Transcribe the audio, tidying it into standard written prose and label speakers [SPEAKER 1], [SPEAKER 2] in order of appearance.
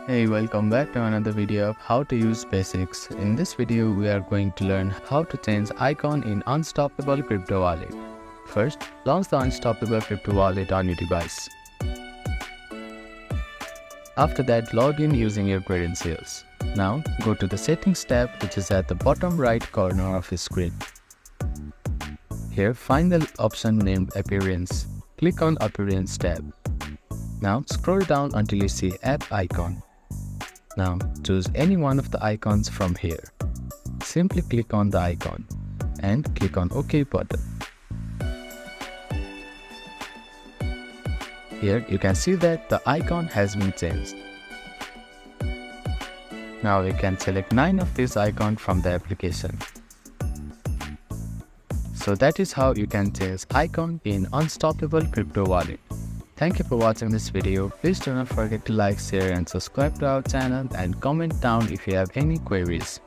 [SPEAKER 1] Hey, welcome back to another video of how to use basics. In this video, we are going to learn how to change icon in Unstoppable Crypto Wallet. First, launch the Unstoppable Crypto Wallet on your device. After that, log in using your credentials. Now, go to the Settings tab, which is at the bottom right corner of your screen. Here, find the option named Appearance. Click on Appearance tab. Now, scroll down until you see App icon. Now, choose any one of the icons from here. Simply click on the icon and click on OK button. Here you can see that the icon has been changed. Now we can select 9 of these icons from the application. So that is how you can change icon in Unstoppable Crypto Wallet. Thank you for watching this video. Please do not forget to like, share and subscribe to our channel and comment down if you have any queries.